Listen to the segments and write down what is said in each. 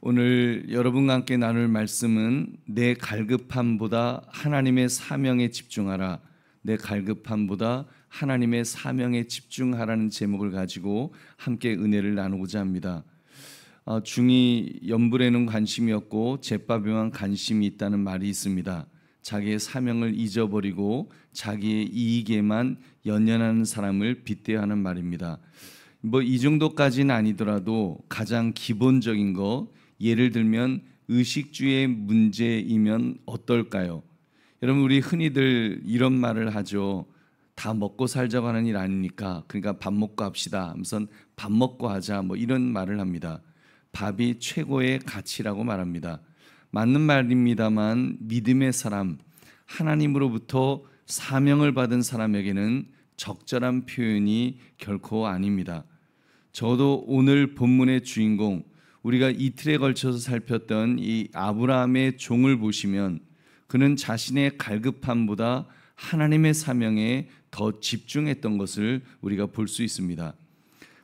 오늘 여러분과 함께 나눌 말씀은 내 갈급함보다 하나님의 사명에 집중하라. 내 갈급함보다 하나님의 사명에 집중하라는 제목을 가지고 함께 은혜를 나누고자 합니다. 중이 연불에는 관심이 없고 잿밥에만 관심이 있다는 말이 있습니다. 자기의 사명을 잊어버리고 자기의 이익에만 연연하는 사람을 빗대어 하는 말입니다. 이 정도까지는 아니더라도 가장 기본적인 거, 예를 들면 의식주의 문제이면 어떨까요? 여러분, 우리 흔히들 이런 말을 하죠. 다 먹고 살자고 하는 일 아닙니까? 그러니까 밥 먹고 합시다 하면서 밥 먹고 하자, 이런 말을 합니다. 밥이 최고의 가치라고 말합니다. 맞는 말입니다만 믿음의 사람, 하나님으로부터 사명을 받은 사람에게는 적절한 표현이 결코 아닙니다. 저도 오늘 본문의 주인공, 우리가 이틀에 걸쳐서 살폈던 이 아브라함의 종을 보시면 그는 자신의 갈급함보다 하나님의 사명에 더 집중했던 것을 우리가 볼 수 있습니다.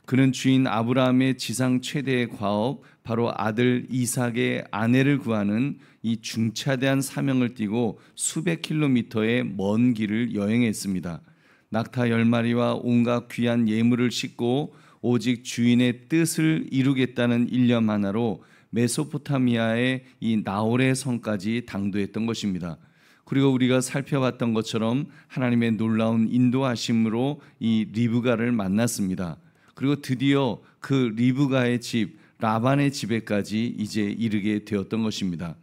그는 주인 아브라함의 지상 최대의 과업, 바로 아들 이삭의 아내를 구하는 이 중차대한 사명을 띠고 수백 킬로미터의 먼 길을 여행했습니다. 낙타 10마리와 온갖 귀한 예물을 싣고 오직 주인의 뜻을 이루겠다는 일념 하나로 메소포타미아의 이 나홀의 성까지 당도했던 것입니다. 그리고 우리가 살펴봤던 것처럼 하나님의 놀라운 인도하심으로 이 리브가를 만났습니다. 그리고 드디어 그 리브가의 집, 라반의 집에까지 이제 이르게 되었던 것입니다.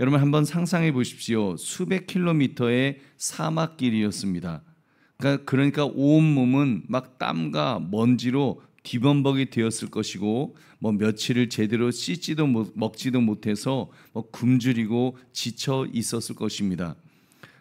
여러분, 한번 상상해 보십시오. 수백 킬로미터의 사막길이었습니다. 그러니까 온몸은 막 땀과 먼지로 뒤범벅이 되었을 것이고, 며칠을 제대로 씻지도 먹지도 못해서 굶주리고 지쳐 있었을 것입니다.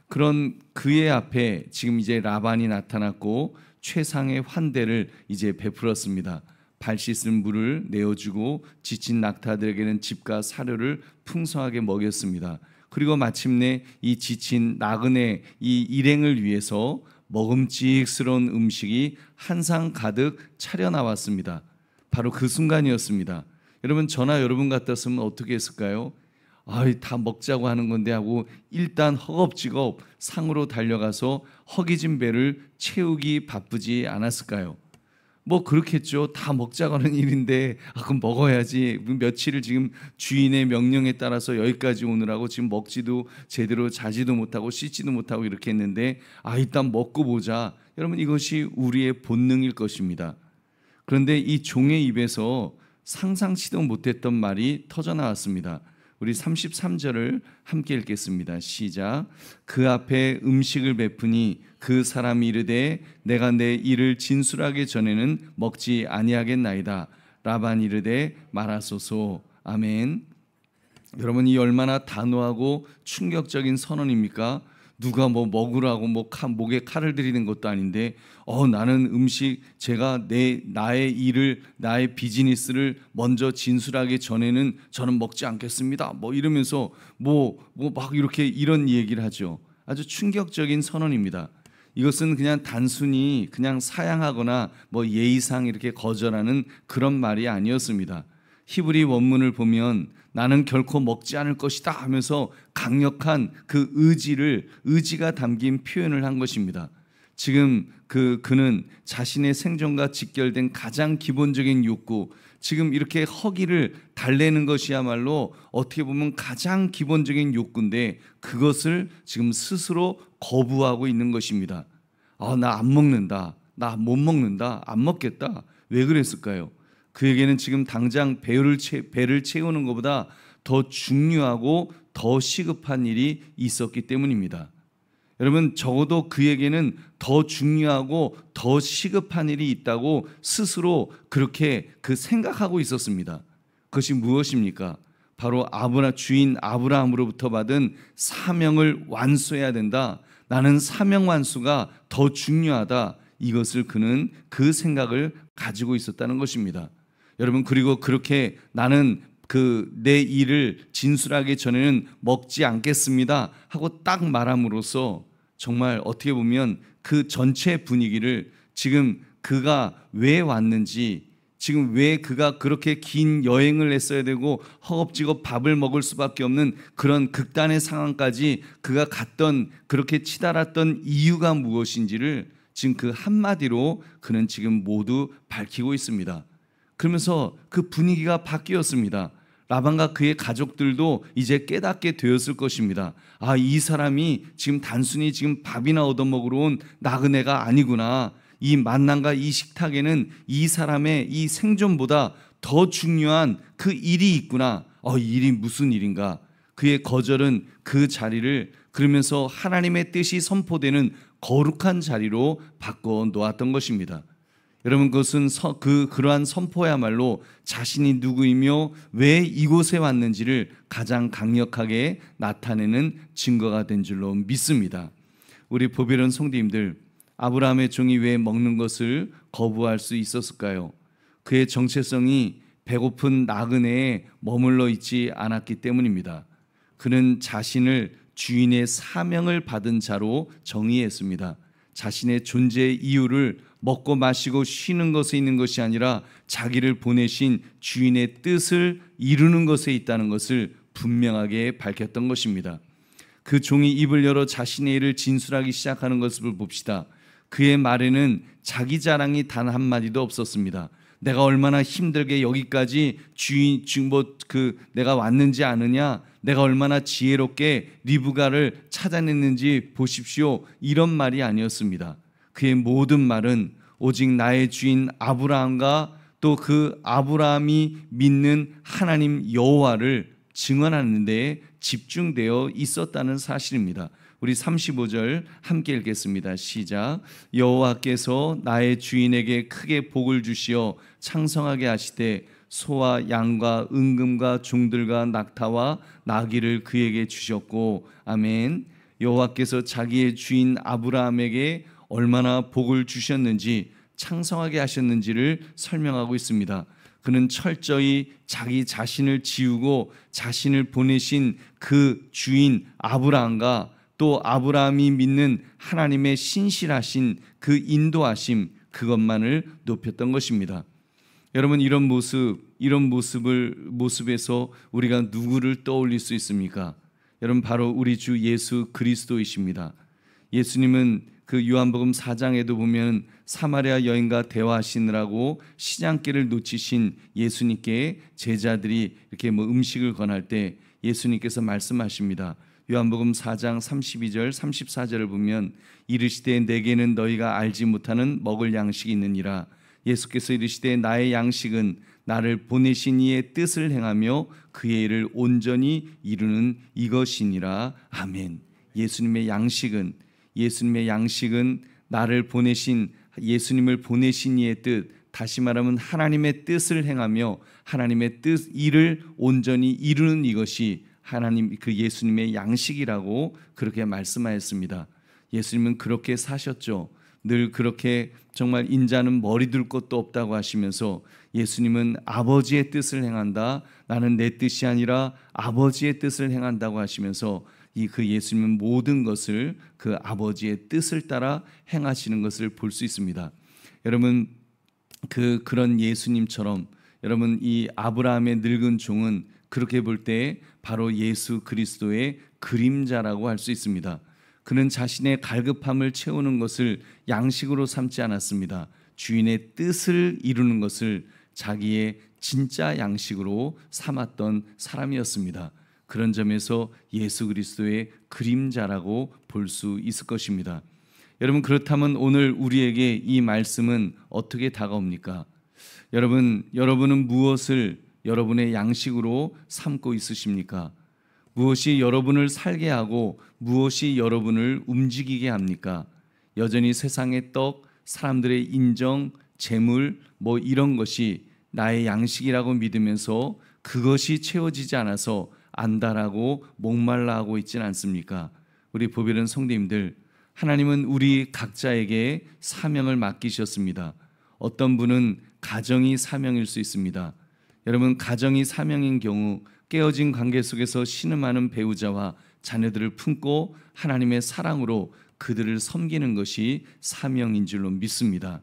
그런 그의 앞에 지금 이제 라반이 나타났고 최상의 환대를 이제 베풀었습니다. 발 씻은 물을 내어주고 지친 낙타들에게는 집과 사료를 풍성하게 먹였습니다. 그리고 마침내 이 지친 나그네 이 일행을 위해서 먹음직스러운 음식이 한 상 가득 차려 나왔습니다. 바로 그 순간이었습니다. 여러분, 저나 여러분 같았으면 어떻게 했을까요? 다 먹자고 하는 건데 하고 일단 허겁지겁 상으로 달려가서 허기진 배를 채우기 바쁘지 않았을까요? 그렇겠죠. 다 먹자고 하는 일인데 그럼 먹어야지. 며칠을 지금 주인의 명령에 따라서 여기까지 오느라고 지금 먹지도 제대로 자지도 못하고 씻지도 못하고 이렇게 했는데 일단 먹고 보자. 여러분, 이것이 우리의 본능일 것입니다. 그런데 이 종의 입에서 상상치도 못했던 말이 터져나왔습니다. 우리 33절을 함께 읽겠습니다. 시작. 그 앞에 음식을 베푸니 그 사람이 이르되 내가 내 일을 진술하기 전에는 먹지 아니하겠나이다. 라반 이르되 말하소서. 아멘. 여러분, 이 얼마나 단호하고 충격적인 선언입니까? 누가 먹으라고 목에 칼을 들이는 것도 아닌데 나는 음식, 제가 나의 일을, 나의 비즈니스를 먼저 진술하기 전에는 저는 먹지 않겠습니다. 이러면서 막 이렇게 이런 얘기를 하죠. 아주 충격적인 선언입니다. 이것은 그냥 단순히 그냥 사양하거나 예의상 이렇게 거절하는 그런 말이 아니었습니다. 히브리 원문을 보면 나는 결코 먹지 않을 것이다 하면서 강력한 그 의지가 담긴 표현을 한 것입니다. 지금 그는 자신의 생존과 직결된 가장 기본적인 욕구, 지금 이렇게 허기를 달래는 것이야말로 어떻게 보면 가장 기본적인 욕구인데 그것을 지금 스스로 거부하고 있는 것입니다. 나 안 먹는다, 나 못 먹는다, 안 먹겠다. 왜 그랬을까요? 그에게는 지금 당장 배를 채우는 것보다 더 중요하고 더 시급한 일이 있었기 때문입니다. 여러분, 적어도 그에게는 더 중요하고 더 시급한 일이 있다고 스스로 그렇게 생각하고 있었습니다. 그것이 무엇입니까? 바로 주인 아브라함으로부터 받은 사명을 완수해야 된다. 나는 사명 완수가 더 중요하다. 이것을 그는 그 생각을 가지고 있었다는 것입니다. 여러분, 그리고 그렇게 나는 내 일을 진술하기 전에는 먹지 않겠습니다 하고 딱 말함으로써 정말 어떻게 보면 그 전체 분위기를 지금 그가 왜 왔는지 지금 왜 그가 그렇게 긴 여행을 했어야 되고 허겁지겁 밥을 먹을 수밖에 없는 그런 극단의 상황까지 그가 갔던, 그렇게 치달았던 이유가 무엇인지를 지금 그 한마디로 그는 지금 모두 밝히고 있습니다. 그러면서 그 분위기가 바뀌었습니다. 라반과 그의 가족들도 이제 깨닫게 되었을 것입니다. 아, 이 사람이 지금 단순히 지금 밥이나 얻어먹으러 온 나그네가 아니구나. 이 만남과 이 식탁에는 이 사람의 이 생존보다 더 중요한 그 일이 있구나. 이 일이 무슨 일인가? 그의 거절은 그 자리를 그러면서 하나님의 뜻이 선포되는 거룩한 자리로 바꿔 놓았던 것입니다. 여러분, 그것은 그러한 선포야말로 자신이 누구이며 왜 이곳에 왔는지를 가장 강력하게 나타내는 증거가 된 줄로 믿습니다. 우리 보배로운 성도님들, 아브라함의 종이 왜 먹는 것을 거부할 수 있었을까요? 그의 정체성이 배고픈 나그네에 머물러 있지 않았기 때문입니다. 그는 자신을 주인의 사명을 받은 자로 정의했습니다. 자신의 존재의 이유를 먹고 마시고 쉬는 것에 있는 것이 아니라 자기를 보내신 주인의 뜻을 이루는 것에 있다는 것을 분명하게 밝혔던 것입니다. 그 종이 입을 열어 자신의 일을 진술하기 시작하는 것을 봅시다. 그의 말에는 자기 자랑이 단 한마디도 없었습니다. 내가 얼마나 힘들게 여기까지 내가 왔는지 아느냐, 내가 얼마나 지혜롭게 리브가를 찾아냈는지 보십시오, 이런 말이 아니었습니다. 그의 모든 말은 오직 나의 주인 아브라함과 또 그 아브라함이 믿는 하나님 여호와를 증언하는 데에 집중되어 있었다는 사실입니다. 우리 35절 함께 읽겠습니다. 시작. 여호와께서 나의 주인에게 크게 복을 주시어 창성하게 하시되 소와 양과 은금과 종들과 낙타와 나귀를 그에게 주셨고. 아멘. 여호와께서 자기의 주인 아브라함에게 얼마나 복을 주셨는지, 창성하게 하셨는지를 설명하고 있습니다. 그는 철저히 자기 자신을 지우고 자신을 보내신 그 주인 아브라함과 또 아브라함이 믿는 하나님의 신실하신 그 인도하심, 그것만을 높였던 것입니다. 여러분, 이런 모습에서 우리가 누구를 떠올릴 수 있습니까? 여러분, 바로 우리 주 예수 그리스도이십니다. 예수님은 그 요한복음 4장에도 보면 사마리아 여인과 대화하시느라고 시장길을 놓치신 예수님께 제자들이 이렇게 음식을 권할 때 예수님께서 말씀하십니다. 요한복음 4장 32절 34절을 보면 이르시되 내게는 너희가 알지 못하는 먹을 양식이 있느니라. 예수께서 이르시되 나의 양식은 나를 보내신 이의 뜻을 행하며 그의 일을 온전히 이루는 이것이니라. 아멘. 예수님의 양식은 나를 보내신, 예수님을 보내신 이의 뜻, 다시 말하면 하나님의 뜻을 행하며 하나님의 뜻 일을 온전히 이루는 이것이 하나님, 그 예수님의 양식이라고 그렇게 말씀하였습니다. 예수님은 그렇게 사셨죠. 늘 그렇게 정말 인자는 머리 둘 것도 없다고 하시면서 예수님은 아버지의 뜻을 행한다, 나는 내 뜻이 아니라 아버지의 뜻을 행한다고 하시면서 그 예수님은 모든 것을 그 아버지의 뜻을 따라 행하시는 것을 볼 수 있습니다. 여러분, 그런 예수님처럼 여러분, 이 아브라함의 늙은 종은 그렇게 볼 때 바로 예수 그리스도의 그림자라고 할 수 있습니다. 그는 자신의 갈급함을 채우는 것을 양식으로 삼지 않았습니다. 주인의 뜻을 이루는 것을 자기의 진짜 양식으로 삼았던 사람이었습니다. 그런 점에서 예수 그리스도의 그림자라고 볼 수 있을 것입니다. 여러분, 그렇다면 오늘 우리에게 이 말씀은 어떻게 다가옵니까? 여러분은 무엇을 여러분의 양식으로 삼고 있으십니까? 무엇이 여러분을 살게 하고 무엇이 여러분을 움직이게 합니까? 여전히 세상의 떡, 사람들의 인정, 재물 이런 것이 나의 양식이라고 믿으면서 그것이 채워지지 않아서 안달하고 목말라 하고 있지는 않습니까? 우리 보배로운 성도님들, 하나님은 우리 각자에게 사명을 맡기셨습니다. 어떤 분은 가정이 사명일 수 있습니다. 여러분, 가정이 사명인 경우 깨어진 관계 속에서 신음하는 배우자와 자녀들을 품고 하나님의 사랑으로 그들을 섬기는 것이 사명인 줄로 믿습니다.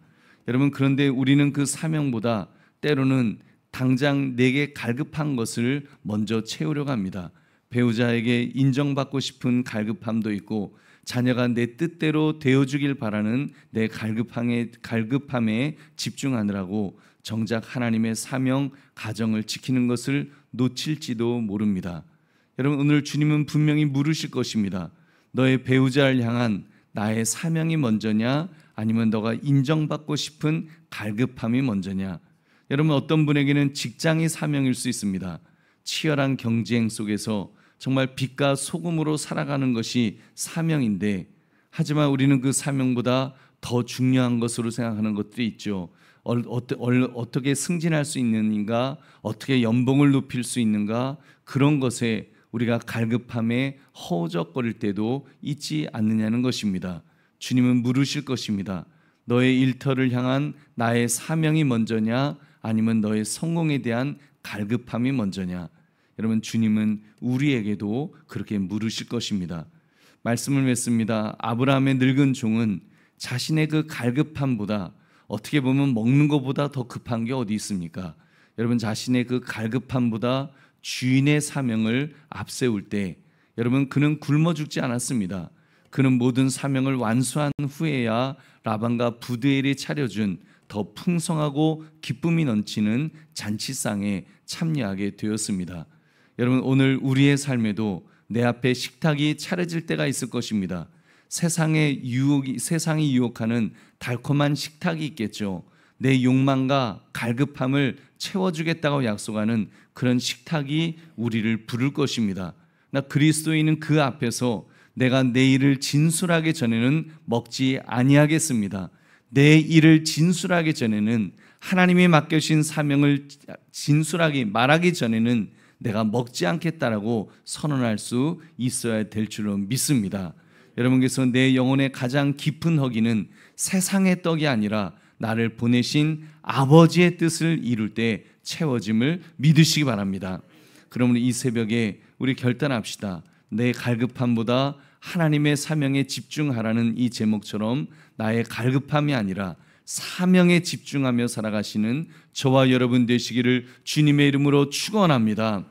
여러분, 그런데 우리는 그 사명보다 때로는 당장 내게 갈급한 것을 먼저 채우려고 합니다. 배우자에게 인정받고 싶은 갈급함도 있고 자녀가 내 뜻대로 되어주길 바라는 내 갈급함에 집중하느라고 정작 하나님의 사명, 가정을 지키는 것을 놓칠지도 모릅니다. 여러분, 오늘 주님은 분명히 물으실 것입니다. 너의 배우자를 향한 나의 사명이 먼저냐, 아니면 너가 인정받고 싶은 갈급함이 먼저냐. 여러분, 어떤 분에게는 직장이 사명일 수 있습니다. 치열한 경쟁 속에서 정말 빛과 소금으로 살아가는 것이 사명인데, 하지만 우리는 그 사명보다 더 중요한 것으로 생각하는 것들이 있죠. 어떻게 승진할 수 있는가, 어떻게 연봉을 높일 수 있는가, 그런 것에 우리가 갈급함에 허우적거릴 때도 있지 않느냐는 것입니다. 주님은 물으실 것입니다. 너의 일터를 향한 나의 사명이 먼저냐, 아니면 너의 성공에 대한 갈급함이 먼저냐. 여러분, 주님은 우리에게도 그렇게 물으실 것입니다. 말씀을 맺습니다. 아브라함의 늙은 종은 자신의 그 갈급함보다, 어떻게 보면 먹는 것보다 더 급한 게 어디 있습니까? 여러분, 자신의 그 갈급함보다 주인의 사명을 앞세울 때, 여러분, 그는 굶어 죽지 않았습니다. 그는 모든 사명을 완수한 후에야 라반과 부드엘이 차려준 더 풍성하고 기쁨이 넘치는 잔치상에 참여하게 되었습니다. 여러분, 오늘 우리의 삶에도 내 앞에 식탁이 차려질 때가 있을 것입니다. 세상이 유혹하는 달콤한 식탁이 있겠죠. 내 욕망과 갈급함을 채워주겠다고 약속하는 그런 식탁이 우리를 부를 것입니다. 나 그리스도인은 그 앞에서 내가 내 일을 진술하기 전에는 먹지 아니하겠습니다. 내 일을 진술하기 전에는, 하나님이 맡겨주신 사명을 말하기 전에는 내가 먹지 않겠다라고 선언할 수 있어야 될 줄로 믿습니다. 여러분께서 내 영혼의 가장 깊은 허기는 세상의 떡이 아니라 나를 보내신 아버지의 뜻을 이룰 때 채워짐을 믿으시기 바랍니다. 그러므로 이 새벽에 우리 결단합시다. 내 갈급함보다 하나님의 사명에 집중하라는 이 제목처럼 나의 갈급함이 아니라 사명에 집중하며 살아가시는 저와 여러분 되시기를 주님의 이름으로 축원합니다.